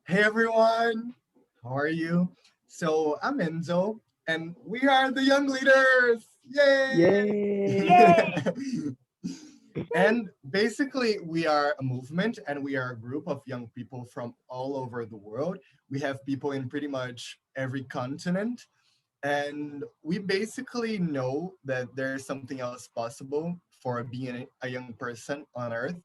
Hey everyone, how are you? So I'm Enzo, and we are the Young Leaders! Yay! Yay! Yay! And basically, we are a movement and we are a group of young people from all over the world. We have people in pretty much every continent. And we basically know that there's something else possible for being a young person on Earth.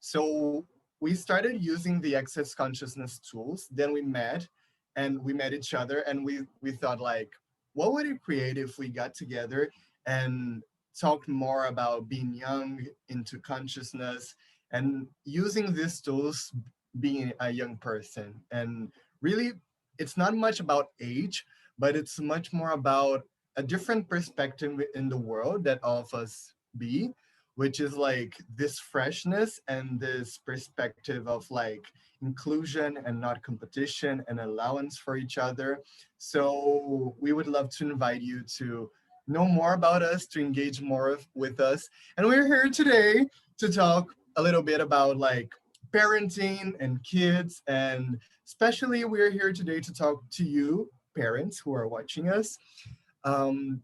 So we started using the access consciousness tools. Then we met and we met each other and we thought like, what would it create if we got together and talked more about being young into consciousness and using these tools being a young person. And really, it's not much about age, but it's much more about a different perspective in the world that all of us be, which is like this freshness and this perspective of like inclusion and not competition and allowance for each other. So we would love to invite you to know more about us, to engage more with us. And we're here today to talk a little bit about like parenting and kids, and especially we're here today to talk to you parents who are watching us,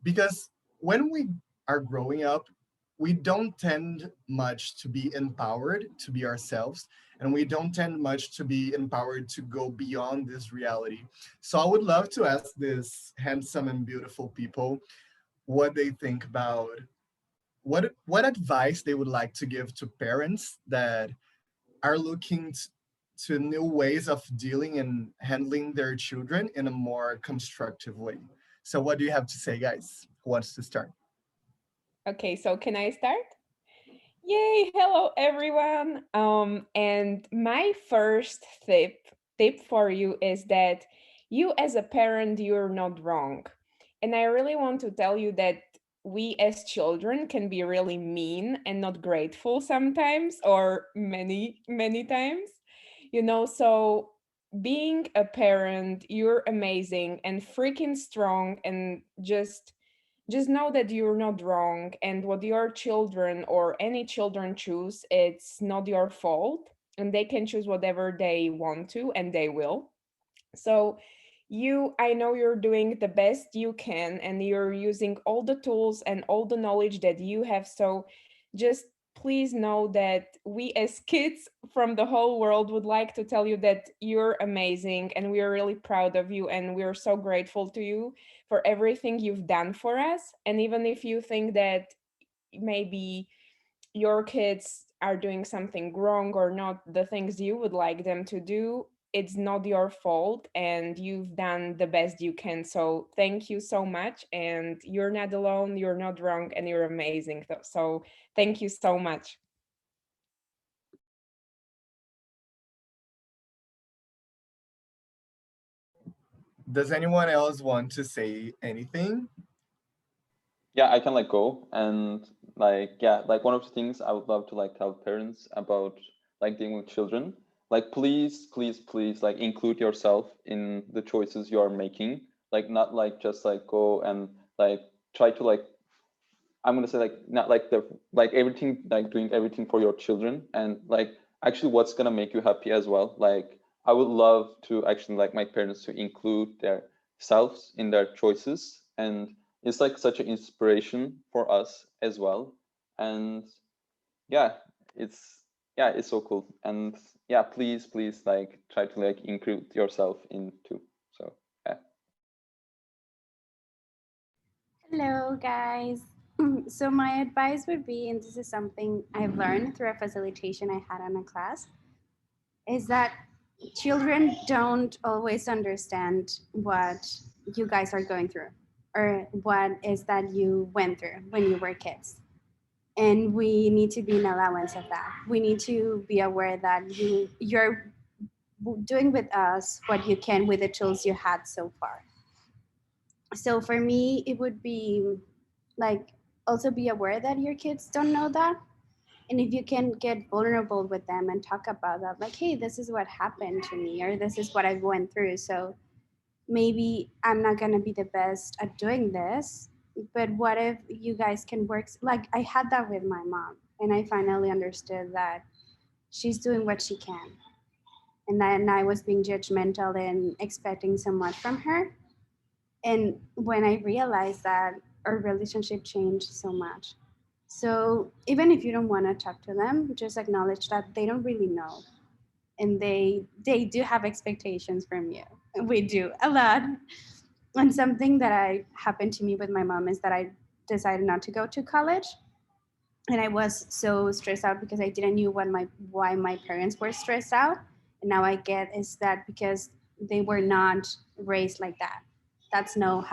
because when we are growing up, we don't tend much to be empowered to be ourselves, and we don't tend much to be empowered to go beyond this reality. So I would love to ask these handsome and beautiful people what they think about what advice they would like to give to parents that are looking to new ways of dealing and handling their children in a more constructive way. So, what do you have to say, guys? Who wants to start? Okay, so can I start? Yay! Hello, everyone. And my first tip for you is that you, as a parent, you're not wrong. And I really want to tell you that we as children can be really mean and not grateful sometimes, or many times. So being a parent, you're amazing and freaking strong, and just know that you're not wrong, and what your children or any children choose, it's not your fault, and they can choose whatever they want to, and they will. So I know you're doing the best you can, and you're using all the tools and all the knowledge that you have. So just please know that we as kids from the whole world would like to tell you that you're amazing, and we are really proud of you, and we're so grateful to you for everything you've done for us. And even if you think that maybe your kids are doing something wrong or not the things you would like them to do, it's not your fault, and you've done the best you can. So thank you so much, and you're not alone, you're not wrong, and you're amazing. So thank you so much. Does anyone else want to say anything? Yeah, I can like go and like one of the things I would love to like tell parents about like dealing with children, like please like include yourself in the choices you are making, like not like just like go and like try to like, I'm gonna say like not like the like everything, like doing everything for your children, and like actually what's gonna make you happy as well. Like I would love to actually like my parents to include their selves in their choices, and it's like such an inspiration for us as well. And yeah, it's it's so cool. And yeah, please like try to like include yourself into. So yeah. Hello, guys. So, my advice would be, and this is something I've learned through a facilitation I had on a class, is that children don't always understand what you guys are going through or what is that you went through when you were kids. And we need to be in allowance of that. We need to be aware that you're doing with us what you can with the tools you had so far. So for me, it would be like also be aware that your kids don't know that. And if you can get vulnerable with them and talk about that, like, hey, this is what happened to me, or this is what I went through. So maybe I'm not going to be the best at doing this, but what if you guys can work? Like, I had that with my mom, and I finally understood that she's doing what she can. and then I was being judgmental and expecting so much from her. And when I realized that, our relationship changed so much. So even if you don't want to talk to them, just acknowledge that they don't really know, and they do have expectations from you. We do a lot. And something that I happened to me with my mom is that I decided not to go to college, and I was so stressed out because I didn't knew why my parents were stressed out. And now I get is that because they were not raised like that. That's not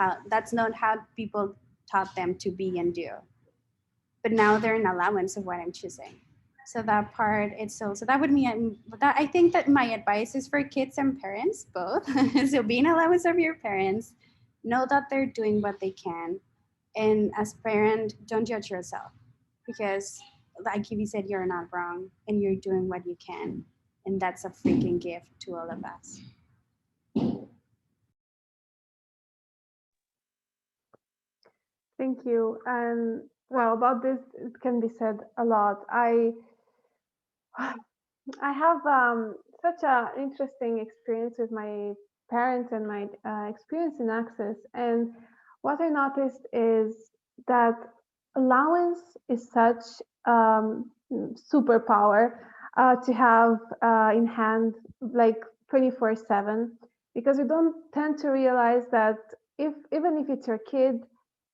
how people taught them to be and do. But now they're an allowance of what I'm choosing. So that part, it's so that would mean that I think that my advice is for kids and parents both. So be an allowance of your parents, know that they're doing what they can, and as parent, don't judge yourself, because like Kiwi said, you're not wrong and you're doing what you can, and that's a freaking gift to all of us. Thank you. And well, about this, it can be said a lot. I have such an interesting experience with my parents and my experience in Access. And what I noticed is that allowance is such superpower to have in hand, like 24/7, because you don't tend to realize that if even if it's your kid,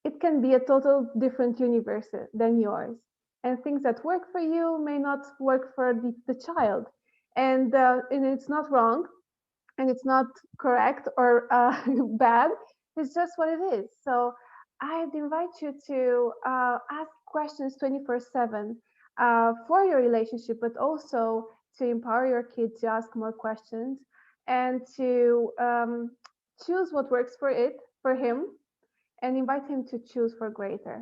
it can be a total different universe than yours, and things that work for you may not work for the child, and it's not wrong, and it's not correct or bad. It's just what it is. So I'd invite you to ask questions 24/7 for your relationship, but also to empower your kid to ask more questions and to choose what works for him, and invite him to choose for greater.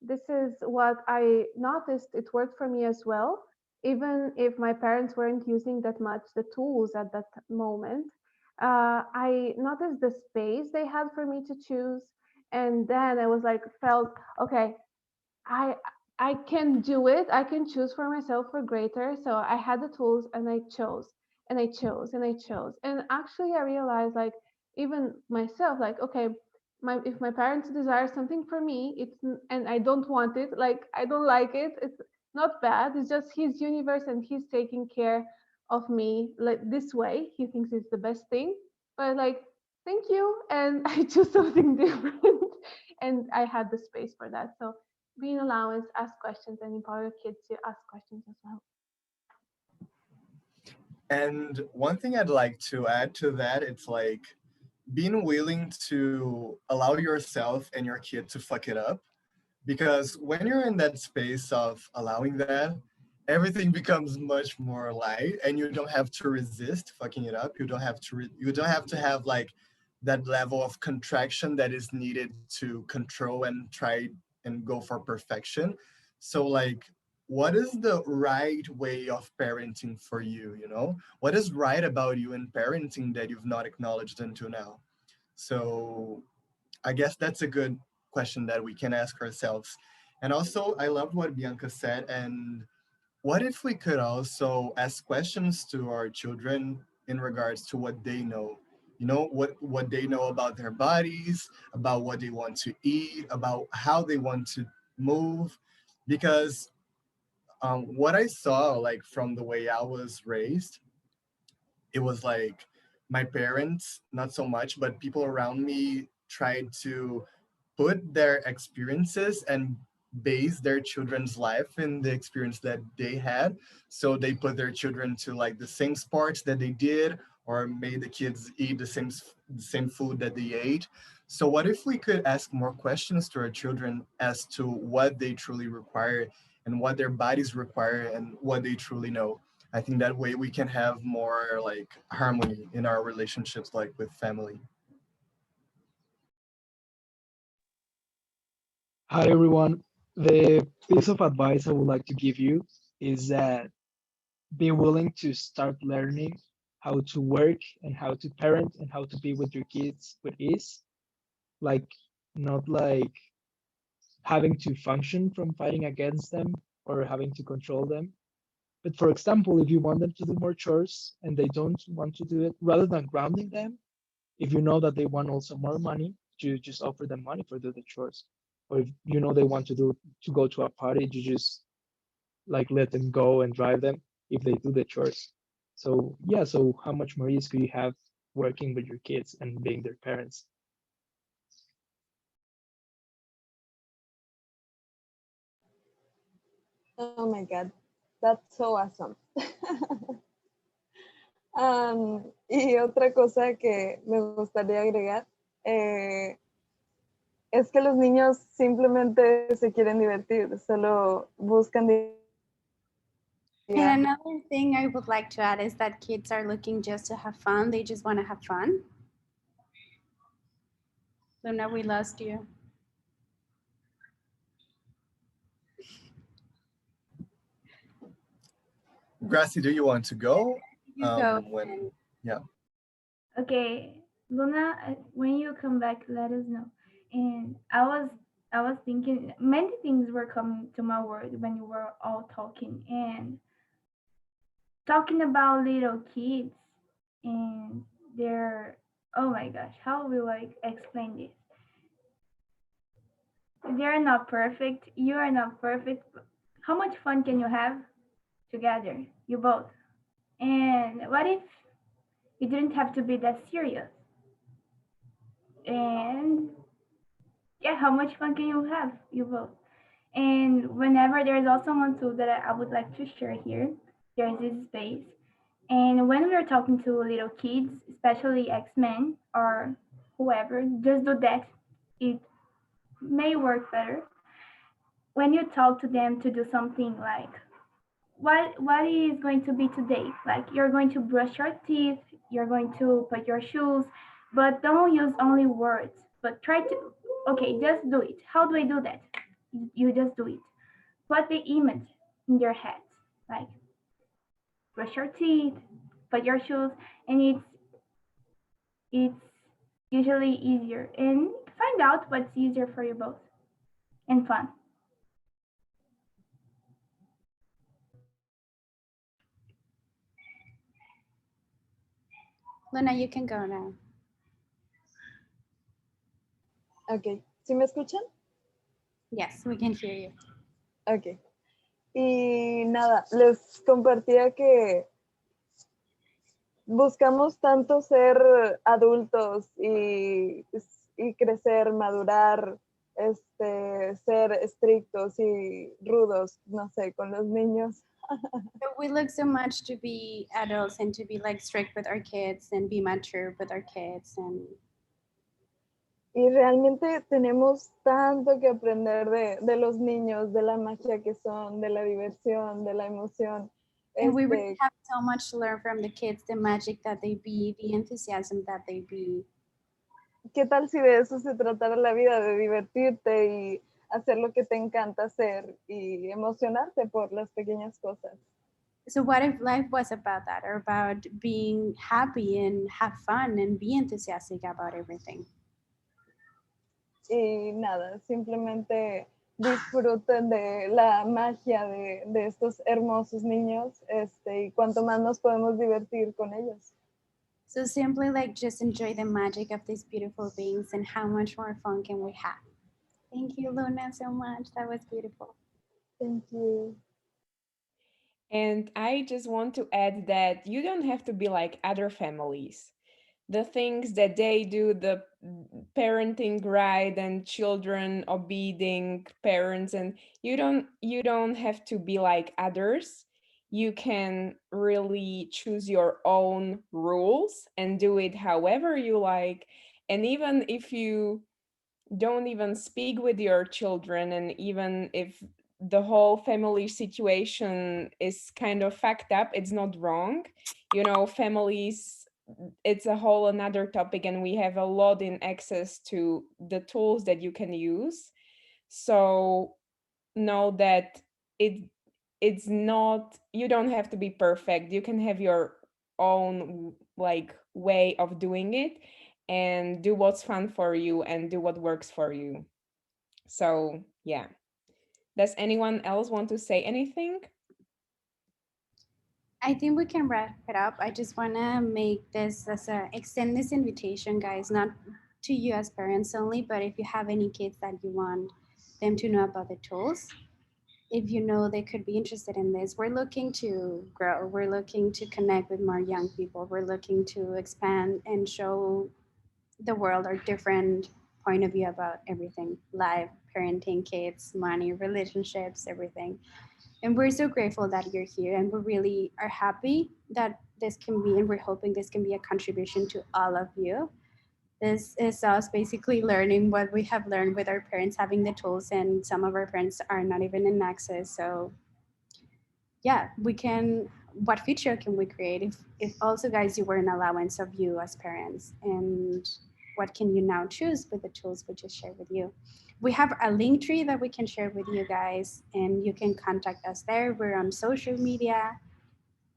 This is what I noticed. It worked for me as well, even if my parents weren't using that much the tools at that moment. I noticed the space they had for me to choose, and then I was like, felt okay. I I can do it. I can choose for myself for greater. So I had the tools, and I chose, and I chose, and I chose. And actually, I realized, like, even myself, like, okay, my if my parents desire something for me, and I don't want it, like, I don't like it. It's not bad. It's just his universe, and he's taking care of me like this way. He thinks it's the best thing. But like, thank you, and I choose something different, and I had the space for that. So be an allowance, ask questions, and empower your kids to ask questions as well. And one thing I'd like to add to that, it's like being willing to allow yourself and your kid to fuck it up. Because when you're in that space of allowing that, everything becomes much more light, and you don't have to resist fucking it up. You don't have to you don't have to have like that level of contraction that is needed to control and try and go for perfection. So like, what is the right way of parenting for you, you know? What is right about you in parenting that you've not acknowledged until now? So I guess that's a good question that we can ask ourselves. And also, I loved what Bianca said. And what if we could also ask questions to our children in regards to what they know? You know, what they know about their bodies, about what they want to eat, about how they want to move. Because what I saw, like from the way I was raised, it was like my parents, not so much, but people around me tried to put their experiences and base their children's life in the experience that they had. So they put their children to like the same sports that they did, or made the kids eat the same food that they ate. So what if we could ask more questions to our children as to what they truly require, and what their bodies require, and what they truly know? I think that way we can have more like harmony in our relationships, like with family. Hi everyone. The piece of advice I would like to give you is that be willing to start learning how to work and how to parent and how to be with your kids with ease. Like, not like having to function from fighting against them or having to control them, But for example, if you want them to do more chores and they don't want to do it, rather than grounding them, if you know that they want also more money, you just offer them money for do the chores. Or if you know they want to go to a party, you just like let them go and drive them if they do the chores. So yeah, so how much more ease could you have working with your kids and being their parents? Oh my God, that's so awesome. Y otra cosa que me gustaría agregar es que los niños simplemente se quieren divertir, solo buscan And another thing I would like to add is that kids are looking just to have fun. They just want to have fun. Luna, we lost you. Gracie, do you want to go? You go. When, yeah. Okay, Luna, when you come back, let us know. And I was thinking many things were coming to my word when you were all talking and talking about little kids and their, oh my gosh, how will I explain this? They're not perfect. You are not perfect. How much fun can you have together, you both? And what if it didn't have to be that serious? And yeah, how much fun can you have, you both? And whenever there's also one tool that I would like to share here, there's this space. And when we are talking to little kids, especially X-Men or whoever, just do that. It may work better. When you talk to them to do something like what is going to be today? Like you're going to brush your teeth, you're going to put your shoes, but don't use only words. But try to okay, just do it. How do I do that? You just do it. Put the image in your head. Like brush your teeth, put your shoes, and it's usually easier. And find out what's easier for you both and fun. Luna, you can go now. Ok, ¿sí me escuchan? Yes, we can hear you. Ok. Y nada, les compartía que buscamos tanto ser adultos y crecer, madurar, ser estrictos y rudos, no sé, con los niños. So we look so much to be adults and to be like strict with our kids and be mature with our kids and Y realmente tenemos tanto que aprender de los niños, de la magia que son, de la diversión, de la emoción. and we really have so much to learn from the kids, the magic that they be, the enthusiasm that they be. ¿Qué tal si de eso se tratara la vida, de divertirte y hacer lo que te encanta hacer y emocionarte por las pequeñas cosas? So what if life was about that, or about being happy and have fun and be enthusiastic about everything? Y nada, simplemente disfruten de la magia de estos hermosos niños y cuanto más nos podemos divertir con ellos. So simply like just enjoy the magic of these beautiful beings and how much more fun can we have. Thank you, Luna, so much. That was beautiful. Thank you. And I just want to add that you don't have to be like other families. The things that they do, the parenting right and children obeying parents, and you don't have to be like others. You can really choose your own rules and do it however you like. And even if you don't even speak with your children, and even if the whole family situation is kind of fucked up, it's not wrong. Families, it's a whole another topic, and we have a lot in access to the tools that you can use. So know that it's not, you don't have to be perfect. You can have your own like way of doing it, and do what's fun for you and do what works for you. So yeah, does anyone else want to say anything? I think we can wrap it up. I just want to make this as a extend this invitation, guys, not to you as parents only, but if you have any kids that you want them to know about the tools, if you know they could be interested in this, we're looking to grow. We're looking to connect with more young people. We're looking to expand and show the world our different point of view about everything: life, parenting, kids, money, relationships, everything. And we're so grateful that you're here, and we really are happy that this can be, and we're hoping this can be a contribution to all of you. This is us basically learning what we have learned with our parents having the tools, and some of our parents are not even in access. So yeah, we can, what future can we create if also, guys, you were an allowance of you as parents, and what can you now choose with the tools we just shared with you? We have a link tree that we can share with you guys, and you can contact us there. We're on social media.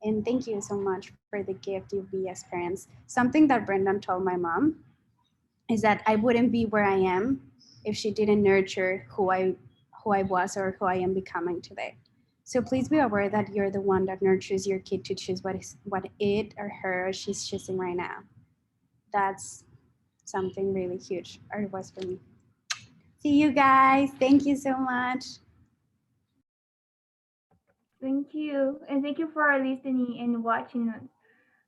And thank you so much for the gift you be as parents. Something that Brendan told my mom is that I wouldn't be where I am if she didn't nurture who I was or who I am becoming today. So please be aware that you're the one that nurtures your kid to choose what it or her or she's choosing right now. That's something really huge, or it was for me. See you guys. Thank you so much. Thank you. And thank you for listening and watching us.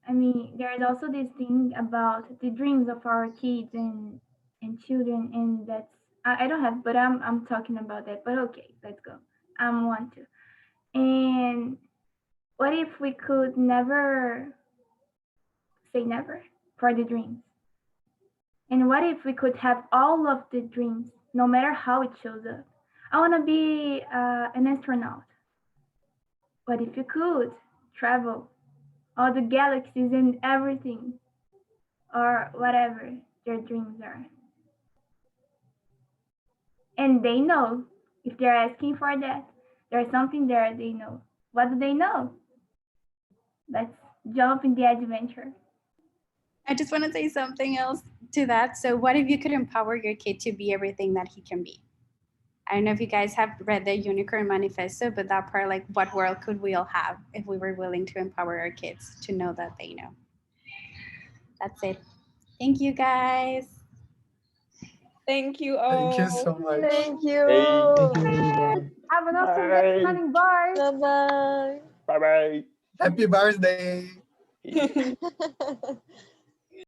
I mean, there is also this thing about the dreams of our kids and children, and that's I don't have, but I'm talking about that. But okay, let's go. I want to. And what if we could never say never for the dreams? And what if we could have all of the dreams, no matter how it shows up? I want to be an astronaut. What if you could travel all the galaxies and everything, or whatever their dreams are? And they know if they're asking for that, there's something there they know. What do they know? Let's jump in the adventure. I just want to say something else to that. So what if you could empower your kid to be everything that he can be? I don't know if you guys have read the Unicorn Manifesto, but that part, like, what world could we all have if we were willing to empower our kids to know that they know? That's it. Thank you, guys. Thank you all. Thank you so much. Thank you. Hey. Thank you, everyone. Have an awesome day, planning bars. Bye-bye. Bye bye. Happy birthday.